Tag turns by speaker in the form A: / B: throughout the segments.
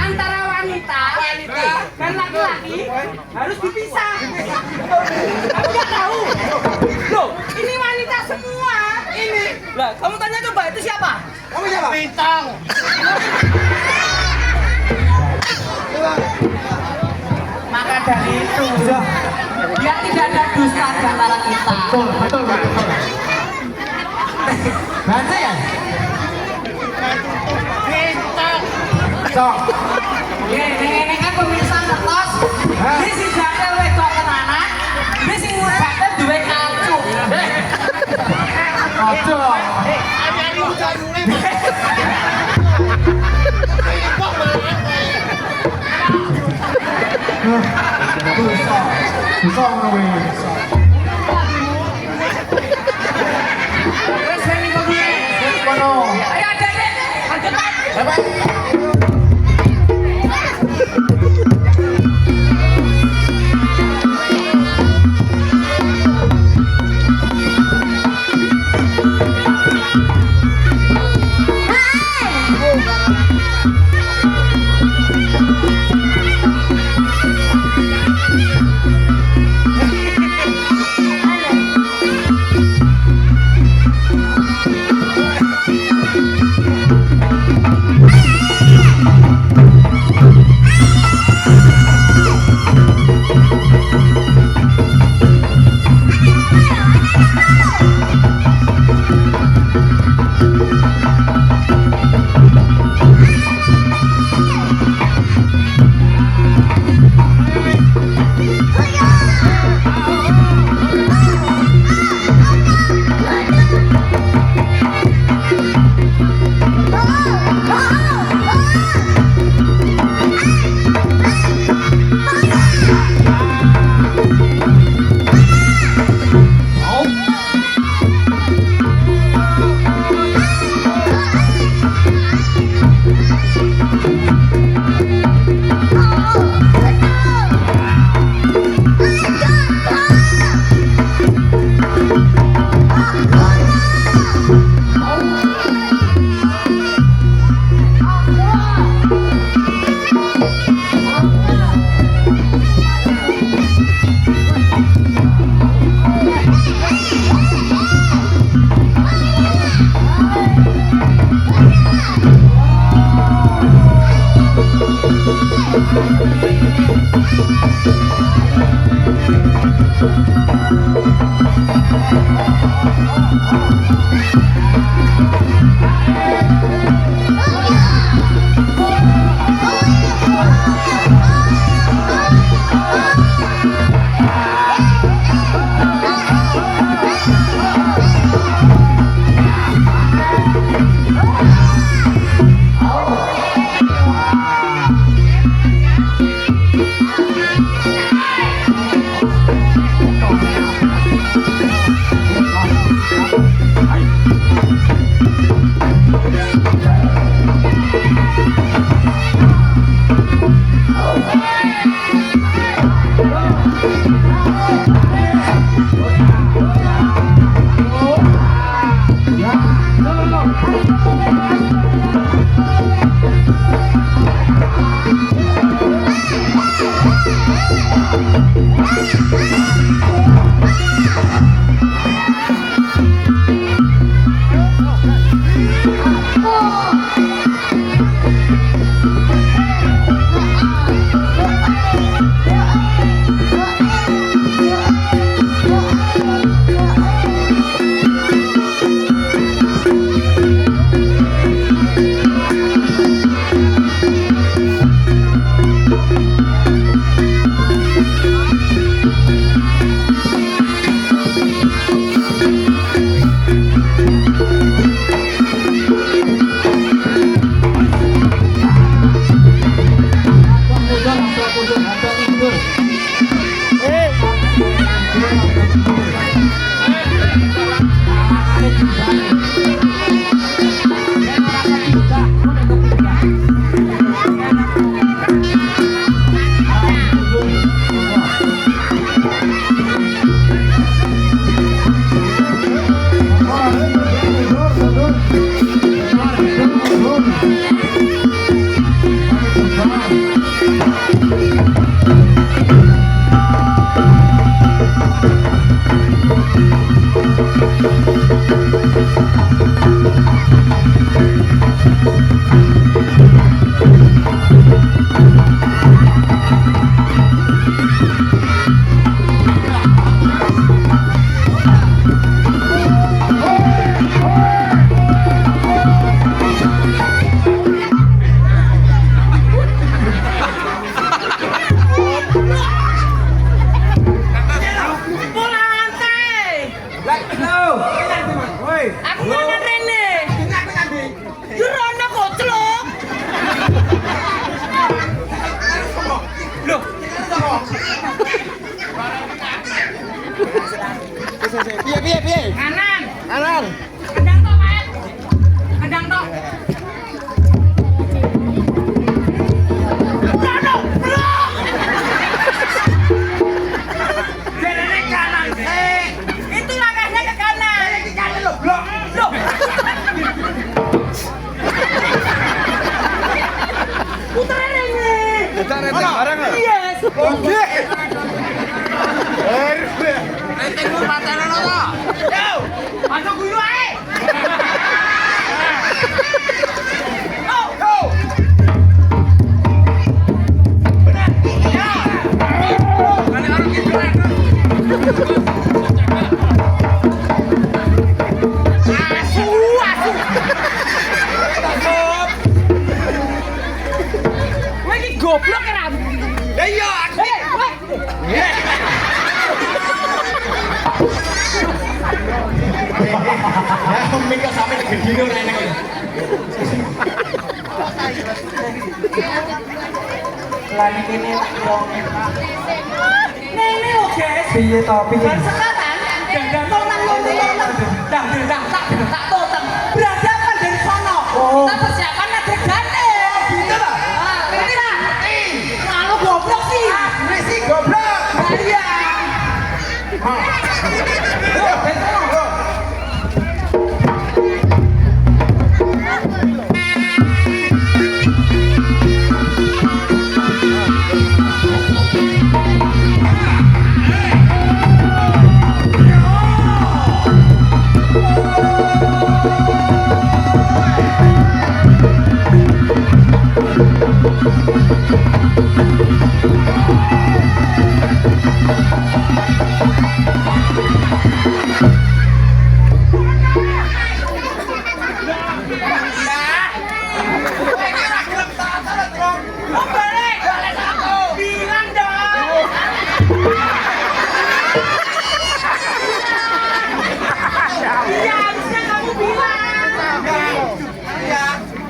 A: Antara wanita dan laki-laki harus dipisah. Kamu nggak tahu? Loh, ini wanita semua. Ini. Lah, kamu tanya coba itu siapa? Kamu siapa? Bintang. Maka dari itu, dia tidak ada dusta di antara kita.
B: Betul. Baca ya? Sok.
A: Ini kan pemirsa ngertos. Ini si Jakel wedok tenanan. Ini si Jakel duwe kacu.
B: Ojo.
C: Ada-ada udah mulai.
B: Bisa ngomong.
A: Terus ini begini.
B: Kono.
A: Ayo adek, lanjut Pak.
C: Piye?
A: Kanan.
C: Kanan.
A: Kendang tok, Pak. Kendang tok. Blok. Jalannya kanan. Itu langkahnya ke kanan. Ke kanan loh, blok. Puteran ini.
C: Puteran bareng.
A: Yes.
C: Oke. Renteng lu pacaran to?
A: Yo, masuk guyu ae. Go. Benar. Ya. Ada orang gitu kan. Asu. Kowe iki goblok kan?
C: Ya iya, aku. Ya komik sampe gedino rene kok.
A: Lan ini wong Nene oke. Piye to piye? Dan sekarang jangan nang tak toteng. Berhadapan dari sono. Kita persiapan adegannya.
C: Gitu lah.
A: Ngerti lah. Lalu goblok sih.
C: Risi goblok.
A: Iya.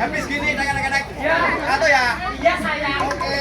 C: Habis gini naik. Atau ya?
A: Iya sayang.
C: Oke.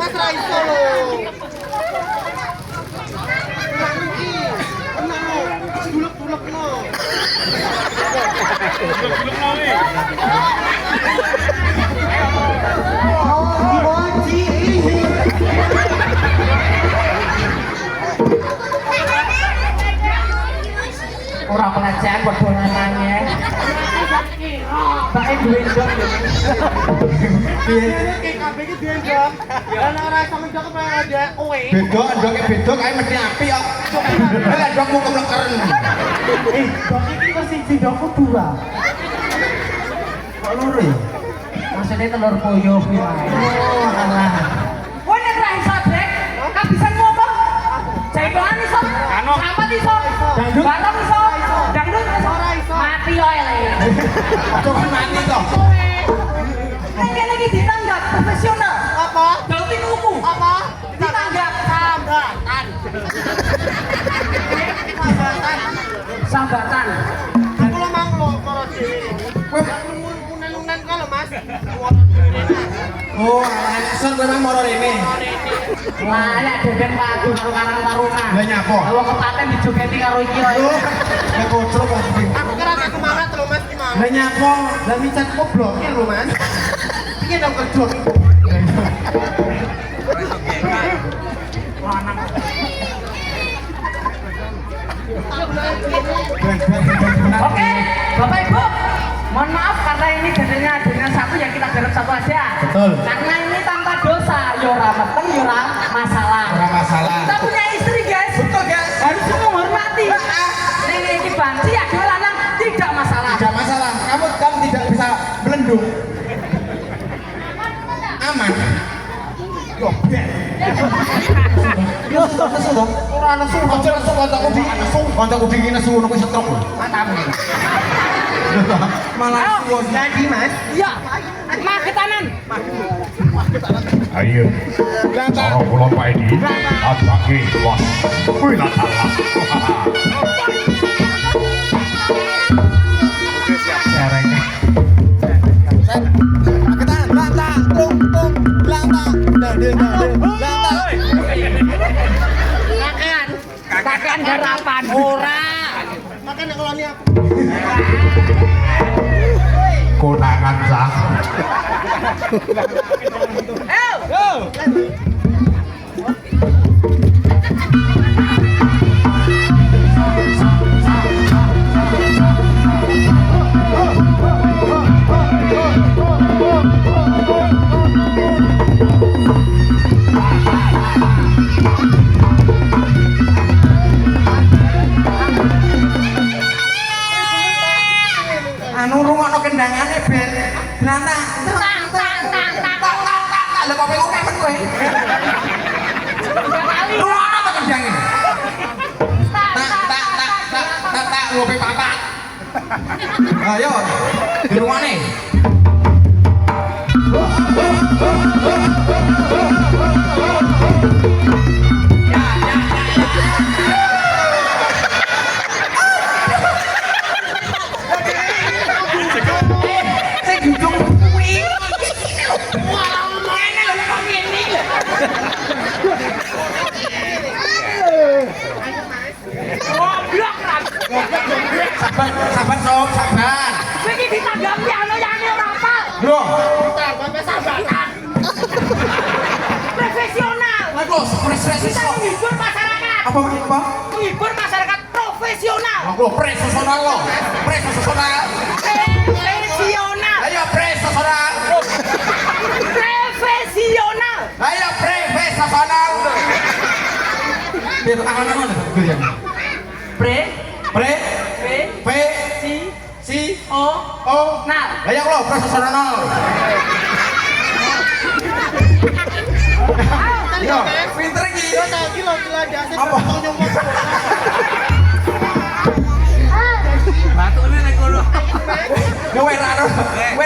D: Mas ra iso lho. Tenang lho. Bulek-bulekno.
A: Ora pelecehan kok dolanane. Pakai duit dong.
D: Piye kabeh iki diendok. Ya nek ora iso mendok apa ada kowe.
B: Beda, endoke beda kae mesti api kok. Lah endokmu kemlekeren.
D: Dok iki kok siji dok dua.
B: Kok loro ya?
A: Maksudnya telur puyuh kuwi wae.
B: Oh, alah.
A: Kowe nek ra iso brek, kabisan ngomong. Jaipongan iso. Sampat iso.
B: Dangdut?
A: Batam iso. Dangdut iso.
D: Ora iso.
A: Mati wae le.
B: Coba mati to.
A: Nek kene iki ditanggap profesional.
D: Apa?
A: Dautin uku.
D: Apa?
A: Ditanggap
D: Sambatan. Sambatan.
A: sambatan.
D: Aku lo mang lo para dhewe. Kowe nunan-nunan kok lho Mas.
B: Oh, alah kesel kowe nang moro rene.
A: Lah nek deden padu karo karang taruna.
B: Lah nyapa?
A: Lah wong kepaten dijogeti karo iki kok.
B: Oh, nek kocro kok iki.
D: Aku kira tak semangat lho Mas ki mau.
B: Lah nyapa?
D: Lah micat kok blokir lho Mas. Piye dong kerja iki?
A: Lanang. Oke, Bapak Ibu, mohon maaf karena ini jadinya dengan satu yang kita garap satu aja.
B: Betul.
A: Karena ini tanpa dosa, yora meteng, yora masalah.
B: Ora masalah.
A: Kita punya istri guys.
B: Betul, guys.
A: Harus menghormati. Ini banci ada lanang tidak masalah.
B: Tidak masalah. Kamu tidak bisa melendung. Aman. Yo, ben. Yo, sudah. Ora nesu, aja nesu kancaku di nesu. Kancaku dingin nesu ngono kuwi setruk.
A: Mantap.
B: Malah suwon.
D: Jadi Mas.
A: Iya. Mah ke kanan.
E: Ayo, kalau pulau Pak Edi, ataki was, wih latalah. Caranya.
A: Kakean garapan. Ora.
D: Makan nek ngeloni aku.
E: Konangan sah.
B: Anu rungokno kendangane ben. Blantah. Lah kok kowe kemen kowe. Rungokno to kendange. Tak ngopi papat. Ayo, dirungokne. Sing duduk kuwi. Ngene lho kok ngene. Goblok ra. Sabar sob, sabar.
A: Kowe iki ditanggapi anu yane ora apa.
B: Lho,
D: Bapak sambatan.
A: Profesional.
B: waduh, stres
A: Kita menghibur masyarakat.
B: apa?
A: Menghibur masyarakat profesional.
B: Aku profesional lo. Profesional.
A: Profesional.
B: Ayo profesional.
A: Profesional.
B: Ayo profesional. Biar tangan-tangan giliran.
A: Pre,
B: Pre,
A: P,
B: P,
A: si,
B: si,
A: o,
B: O.
A: nal.
B: Ayo lo profesional. Yo, pinter iki.
D: Yo tak iki lho jelajah sing
B: Apa?
D: nyomot.
B: Batune nek ngono. Kowe ra ro. Kowe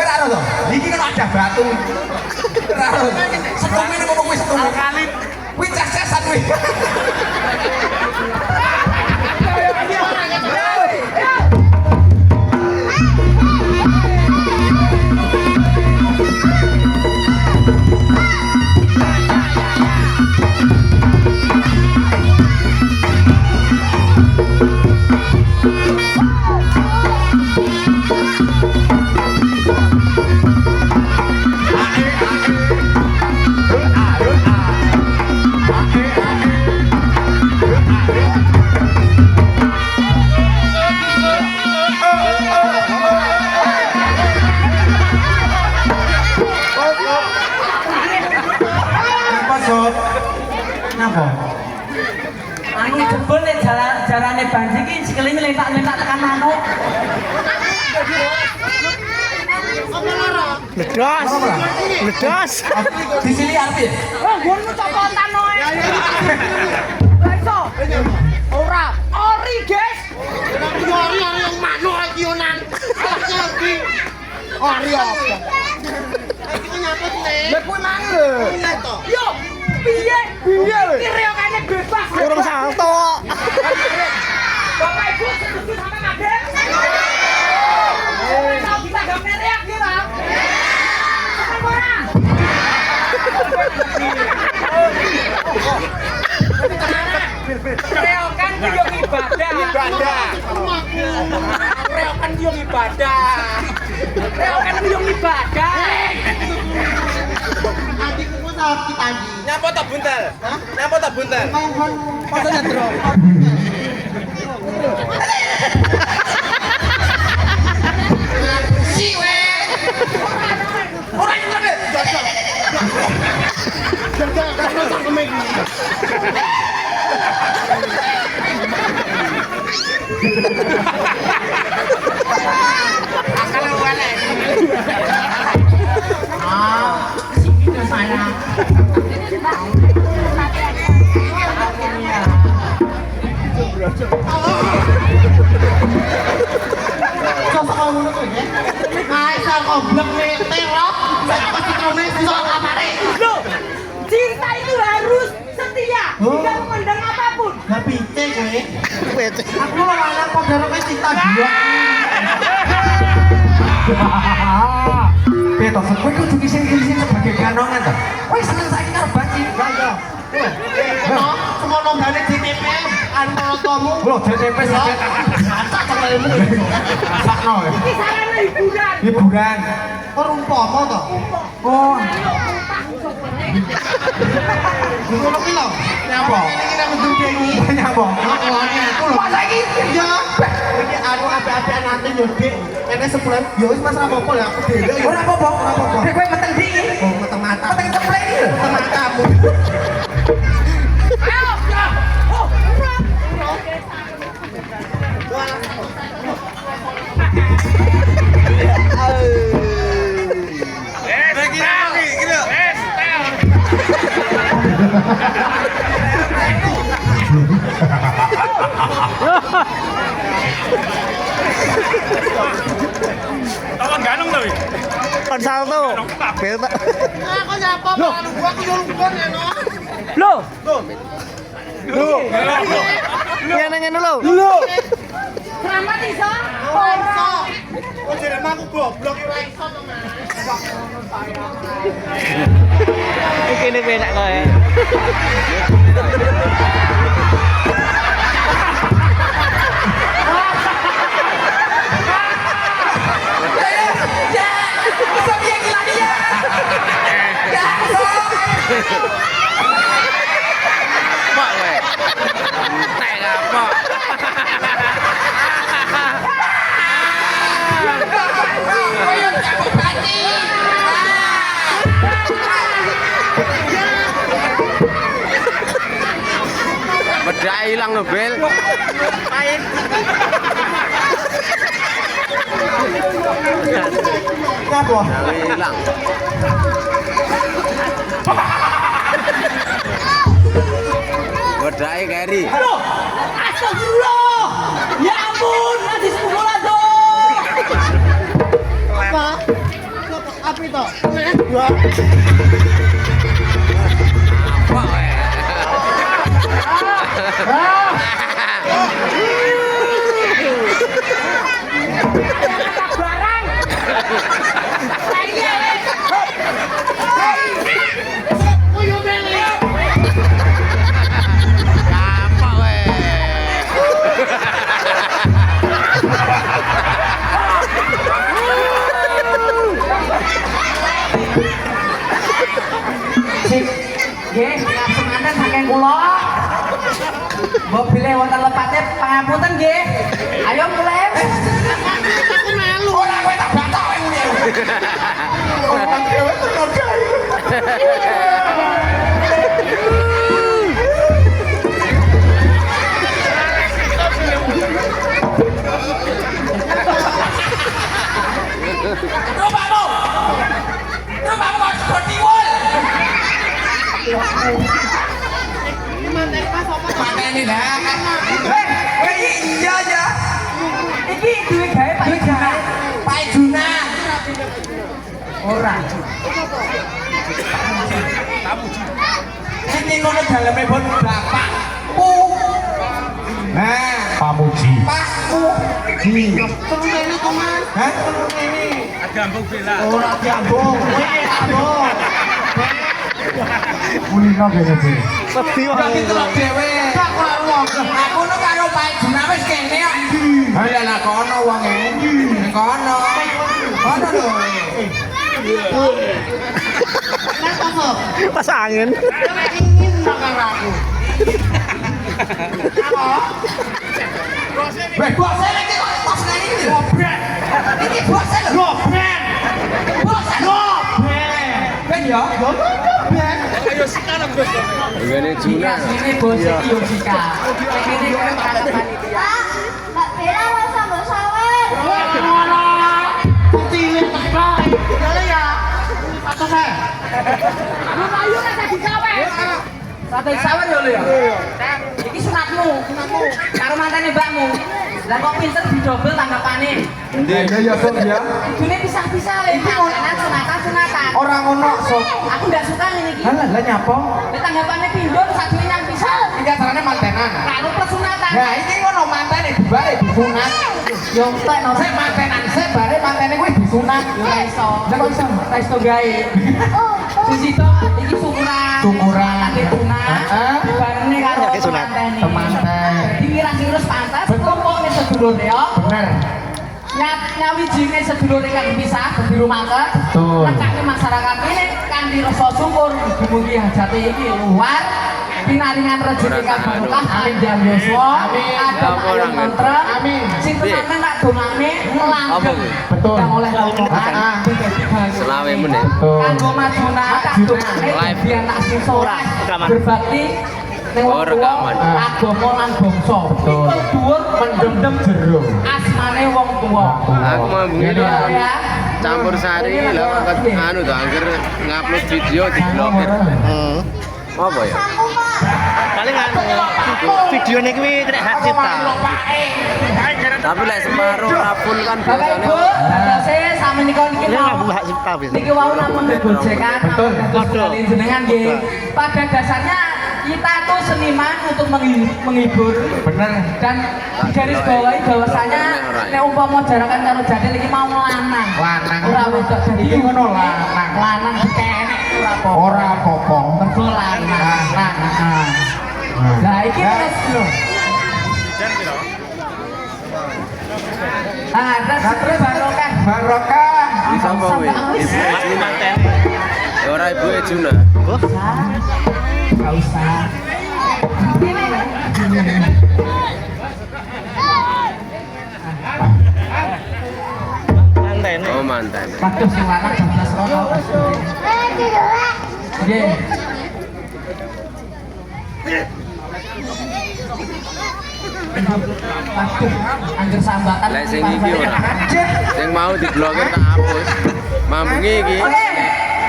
B: ra ro to. Iki kan ada batu. Ra ro. Setumi nek ngomong kuwi setumi. Alkalin. Kuwi cek-cekan kuwi. Napa?
A: Angin jebol nek jarane banji iki sikile nyelentak-nyelentak tekan manuk.
D: Ledas. Ledas.
B: Di sini arti.
A: Oh, ngono cokotan oe. Iso. Ora, ori, guys.
D: Ori yang manuk iki onan. Ngerti. Ori apa? Iki nyaput nih.
A: Lah kuwi mang lho. Yo, piye? Piye lho? Iki reokane bebas.
D: Urung salto.
A: Bapak Ibu setuju sama Maden? Tahu kita gak reak ya, Bang? Kenapa ora? Reokan ku yo ibadah. Reokan ku yo ibadah. Reokan ku yo ibadah.
D: Adikku ku sakit anji.
C: Nyapa tak buntel? Nyapa tak buntel?
D: Masa nyadro.
B: Ora juga deh.
D: Jaga karena tak kemek.
A: Akal balik.
D: Itu saya. Coba kamu nonton ya. Kaisar goblok nih, terok. Saya pasti kamu nih soal kamare.
A: Loh, cinta itu harus setia, tidak memandang apapun.
D: Gak pice gue. Aku lo anak pagaroknya cinta dia.
B: Beto, kowe kudu kisin-kisin sebagai kanongan to. Kowe seneng saiki karo banci.
D: Gak. Semua nonggane JTP, anu kamu.
B: Lho, JTP sampe
D: Tak celemu.
B: sakno.
A: Ini sarana hiburan.
B: Hiburan.
D: Perumpama to.
B: Oh,
D: Ngono ki lho.
B: Nyapa?
D: Ini kita menduga ini.
B: Nyapa?
D: Aku lho.
B: Pas saiki
D: Ya. Iki anu api-apian nanti yo Dik. Kene sebulan yo wis Mas apa-apa ya aku dhewe yo.
B: ora apa-apa.
D: Ora apa-apa.
B: Dek kowe meteng iki.
D: Oh, meteng mata.
B: Meteng ceplek iki lho.
D: Meteng matamu.
A: Ayo, ya. Oh, urang.
D: Salto. Beta. Aku nyapa malu gua aku yo lungkon ya no.
A: Loh,
D: Ya ngene lho.
A: selamat iso.
D: Ora iso. Kok jare aku goblok ora iso to, Mas.
A: Iki nek enak kowe.
B: Bisa piye iki lagi ya? Ya,
C: Pak kowe. Tek apa?
B: koyo capek banci.
C: Bedak hilang lho, Bel.
B: Nyapa?
C: Hilang. Bedake keri.
A: Loh, astagfirullah. Ya ampun, nanti sekolah dong.
D: Apa? Api to? Nek gua.
C: Pak kowe.
A: Barang. Saya.
D: Koyo beli.
C: Apa kowe?
A: Sip. Nggih, semanten saking kula. Mobilnya wonten lepate pangapunten nggih. Ayo mulai.
D: Aku melu.
B: Ora kowe tak batok kowe ngene. Orang dhewe terkoda. ini lah. Iya ya.
A: Iki duwe gawe Pak Juna.
B: Pak Juna.
A: Ora.
B: Ini ngono daleme pun bapak. Nah,
E: Pamuji.
B: Pakmu.
D: Terus ini kok mas?
B: Hah?
D: Terus ini.
C: Gambung bela.
D: Ora diambung. Ambung.
E: Kulino kene iki.
B: Jadi telok dhewe.
D: Tak ora wong.
B: Aku nu karo Pak Juna wis kene kok. Ha ya lah kono wonge. Ning kono. Kono lho.
D: Mas kosong.
F: Pas angin.
D: Kowe ingin tak karo aku.
B: Weh, bose iki kok pas nang iki.
D: Gobrek.
B: Iki bose lho.
D: Gobrek.
B: Bose.
D: Gobrek.
B: Ben ya.
D: Gobrek.
A: Ini bos iki yo Jika. Ini kowe para panitia.
G: Mbak Bella mau sambal sawer.
D: Ngono. Putih tepak. Dale ya. Atau saya.
A: Lu ayo nek dadi sawer. Sate sawer yo lho ya. Iki sunatmu. Karo mantene mbakmu. Lah kok pinter didobel tanggapane.
B: Iya ya Sob ya.
A: Idune pisah-pisah lho. Iki sunatan.
B: Ora ngono Sob.
A: Aku ndak suka ngene iki.
B: Lah nyapa?
A: Nek tanggapane pindho satu yang pisah.
B: Iki acarane mantenan.
A: Lalu persunatan.
B: Nah, iki ngono mantene dibare disunat.
A: Yo entek no.
B: Sik mantenan, sik bare mantene kuwi disunat.
A: Yo ora iso.
B: Lah kok iso?
A: Ora iso gawe. Sisi to iki syukuran.
B: Syukuran.
A: Nanti tunat.
B: Heeh.
A: Dibarengne karo temantene.
B: Temanten.
A: Dadi wirang-wirus pantas kumpul nek sedulure yo.
B: Bener.
A: Nyawijine sedulure kang pisah dadi rumaket.
B: Betul.
A: Nekake masyarakat ini kanthi rasa syukur mugi hajate iki luar pinaringan rezeki kang berkah panjang yuswa ada ayo mantra
B: Amin.
A: sing tenan tak dongane ngelanggeng
B: Betul.
A: kang oleh rombongan
F: Selawe menit.
A: kanggo majuna tak dongane biar tak sisora berbakti ning wong
F: Rekaman.
A: agama lan bangsa betul dhuwur mendem
B: Jero.
A: asmane wong tuwa
F: Aku mau begini
A: ya
F: campur sari lah anu tuh angker ngupload video di blogger. Apa ya?
G: Paling
F: Videonya kuwi trek hak cipta. Tapi lek Semarang rapun kan
A: Bapak
F: biasanya
A: Ibu, saya sama nikah niki mau.
F: hak cipta biasa.
A: Niki wau namung gojekan, betul. Jenengan nggih. Pada dasarnya kita tuh seniman untuk menghibur.
B: Bener.
A: Dan garis bawahi bahwasanya nek umpama jarakan karo jadil iki mau lanang.
B: Lanang.
A: Ora wedok jadi
B: Iki ngono lanang.
A: lanang dikenek ora apa.
B: Ora apa-apa.
A: Mergo lanang. Lah iki wis lho. Ah, terus barokah.
B: Barokah.
F: Bisa apa kuwi? Ibu Juna. Ya ora ibu Juna.
A: Enggak usah.
F: Oh mantan.
A: Waduh sing lanang 12 rono. Nggih. Waduh, angger sambatan.
F: Lek sing iki ora. Sing mau di blogger tak hapus. Mambengi iki.
A: Oke.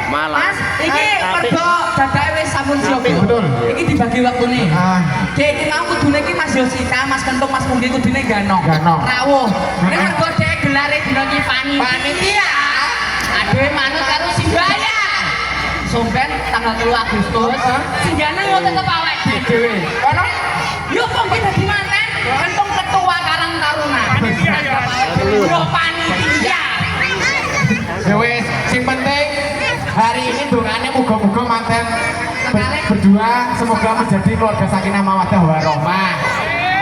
F: Malah.
A: Mas, iki mergo dadake wis sampun siap.
B: Betul.
A: Iki dibagi waktune.
B: Ah.
A: Dek, iki mau kudune iki Mas Yosika, Mas Kentung, Mas Munggi kudune Gano.
B: Gano.
A: Rawuh. Nek mergo dek gelare dina iki panitia. Adewe manut karo Simbaya. Somben tanggal 3 Agustus. Singgane yo tetep awake dhewe. Ono yo kok kita dadi manten? Kentung ketua Karang Taruna. Yo panitia.
B: Ya wis, sing penting hari ini dongane muga-muga manten berdua semoga menjadi keluarga sakinah mawaddah warahmah.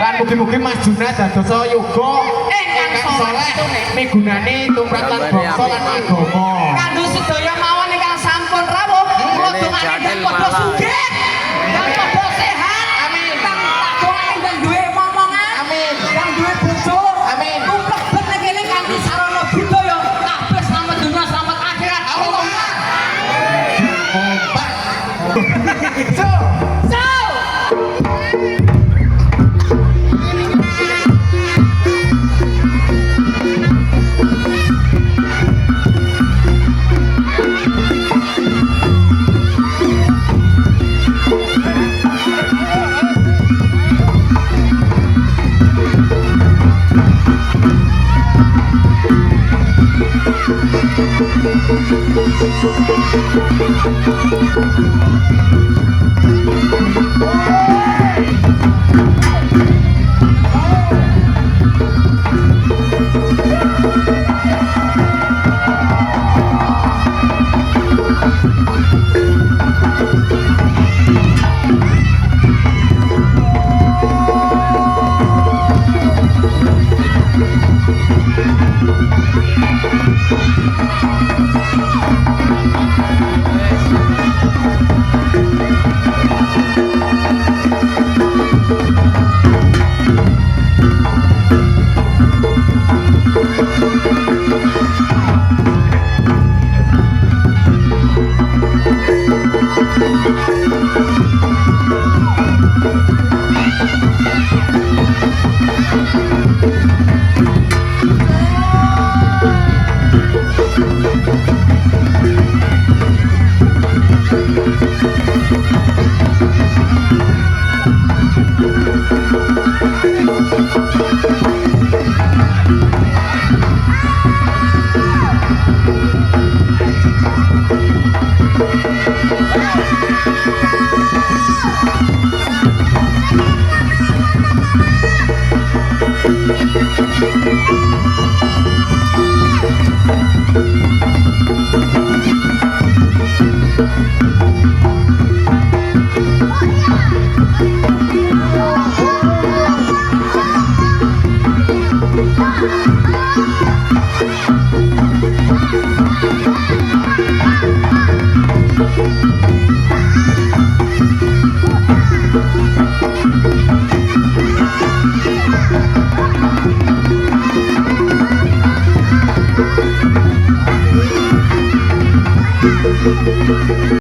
B: Lan mugi-mugi Mas Juna dadosa yoga ingkang saleh migunani tumrap lan bangsa lan agama.
A: Kanggo sedaya mawon ingkang sampun rawuh, kula dongane
F: Jadil
A: padha
F: Malang.
A: sugih. Dan padha sehat. Amin. Kang tak dongane dan duwe momongan.
B: Amin.
A: Kang duwe bojo.
B: Amin.
A: Tumplek ben kene kanthi sarana budaya. Kabeh selamat dunya, selamat akhirat. Allahumma.
B: Kompak. So,
G: Thank you.